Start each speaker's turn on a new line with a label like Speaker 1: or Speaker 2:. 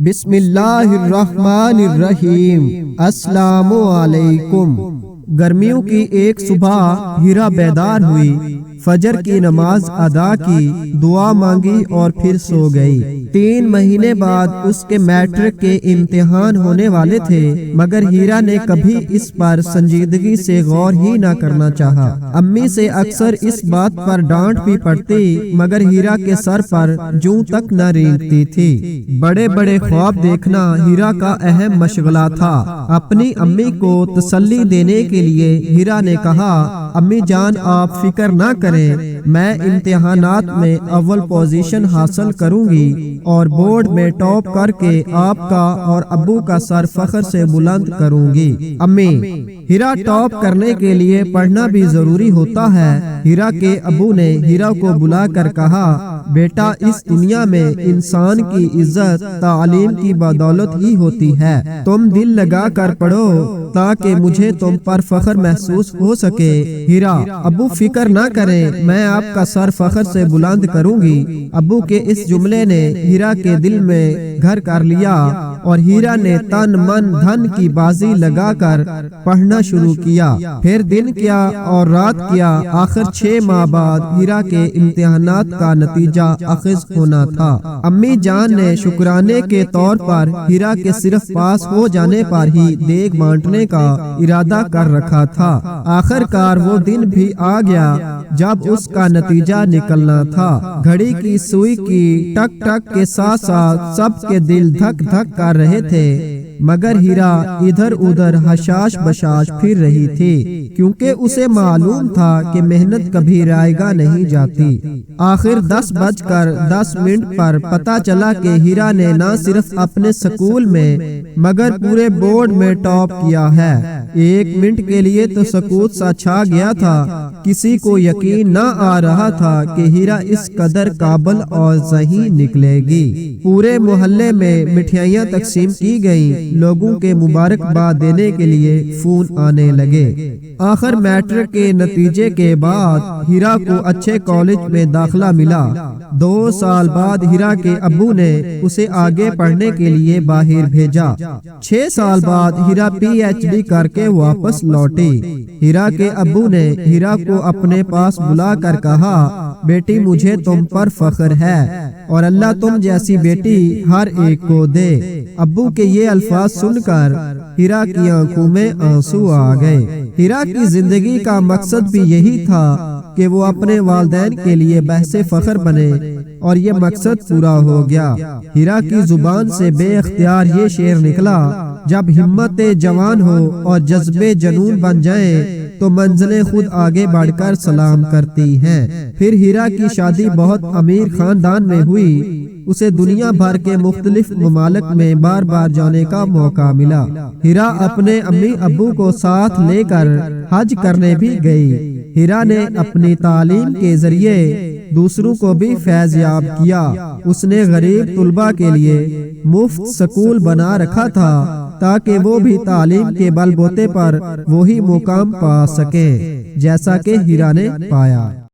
Speaker 1: بسم اللہ الرحمن الرحیم۔ السلام علیکم۔ گرمیوں کی ایک صبح ہیرا بیدار ہوئی، فجر کی نماز ادا کی، دعا مانگی اور پھر سو گئی۔ 3 مہینے بعد اس کے میٹرک کے امتحان ہونے والے تھے، مگر ہیرا نے کبھی اس پر سنجیدگی سے غور ہی نہ کرنا چاہا۔ امی سے اکثر اس بات پر ڈانٹ بھی پڑتی، مگر ہیرا کے سر پر جوں تک نہ رینگتی تھی۔ بڑے بڑے خواب دیکھنا ہیرا کا اہم مشغلہ تھا۔ اپنی امی کو تسلی دینے کے لیے ہیرا نے کہا، امی جان آپ فکر نہ کریں، میں امتحانات میں اول پوزیشن حاصل کروں گی اور بورڈ میں ٹاپ کر کے آپ کا اور ابو کا سر فخر سے بلند کروں گی۔ امی، ہیرا ٹاپ کرنے کے لیے پڑھنا بھی ضروری ہوتا ہے۔ ہیرا کے ابو نے ہیرا کو بلا کر کہا، بیٹا اس دنیا میں انسان کی عزت تعلیم کی بدولت ہی ہوتی ہے، تم دل لگا کر پڑھو تاکہ مجھے تم پر فخر محسوس ہو سکے۔ ہیرا، ابو فکر نہ کریں، میں آپ کا سر فخر سے بلند کروں گی۔ ابو کے اس جملے نے ہیرا کے دل میں گھر کر لیا اور ہیرا نے تن من دھن کی بازی لگا کر پڑھنا شروع کیا۔ پھر دن کیا اور رات کیا، آخر 6 ماہ بعد ہیرا کے امتحانات کا نتیجہ اخذ ہونا تھا۔ امی جان نے شکرانے کے طور پر ہیرا کے صرف پاس ہو جانے پر ہی دیگ بانٹنے کا ارادہ کر رکھا تھا۔ آخر کار وہ دن بھی آ گیا جب اس کا نتیجہ نکلنا تھا۔ گھڑی کی سوئی کی ٹک ٹک کے ساتھ ساتھ سب کے دل دھک دھک کر رہے تھے، مگر ہیرا ادھر ادھر حشاش بشاش پھر رہی تھی، کیونکہ اسے معلوم تھا کہ محنت کبھی رائے گا نہیں جاتی۔ آخر 10:10 پر پتہ چلا کہ ہیرا نے نہ صرف اپنے سکول میں مگر پورے بورڈ میں ٹاپ کیا ہے۔ 1 منٹ کے لیے تو سکوت سا چھا گیا تھا، کسی کو یقین نہ آ رہا تھا کہ ہیرا اس قدر قابل اور ذہین نکلے گی۔ پورے محلے میں مٹھائیاں تقسیم کی گئیں، لوگوں کے مبارکباد دینے کے لیے فون آنے لگے۔ آخر میٹرک کے نتیجے کے بعد ہیرا کو اچھے کالج میں داخلہ ملا۔ 2 سال بعد ہیرا کے ابو نے اسے آگے پڑھنے کے لیے باہر بھیجا۔ 6 سال بعد ہیرا PhD کر کے واپس لوٹی۔ ہیرا کے ابو نے ہیرا کو اپنے پاس بلا کر کہا، بیٹی مجھے تم پر فخر ہے اور اللہ تم جیسی بیٹی ہر ایک کو دے۔ ابو کے یہ الفاظ سن کر ہیرا کی آنکھوں میں آنسو آ گئے۔ ہیرا کی زندگی کا مقصد بھی یہی تھا کہ وہ اپنے والدین کے لیے باعث فخر بنے، اور یہ مقصد پورا ہو گیا۔ ہیرا کی زبان سے بے اختیار یہ شعر نکلا، جب ہمت جوان ہو اور جذبے جنون بن جائیں تو منزلیں خود آگے بڑھ کر سلام کرتی ہیں۔ پھر ہیرا کی شادی بہت امیر خاندان میں ہوئی۔ اسے دنیا بھر کے مختلف ممالک میں بار بار جانے کا موقع ملا۔ ہیرا اپنے امی ابو کو ساتھ لے کر حج کرنے بھی گئی۔ ہیرا نے اپنی تعلیم کے ذریعے دوسروں کو بھی فیض یاب کیا۔ اس نے غریب طلباء کے لیے مفت سکول بنا رکھا تھا تاکہ وہ بھی تعلیم کے بل بوتے پر وہی مقام پا سکیں جیسا کہ ہیرا نے پایا۔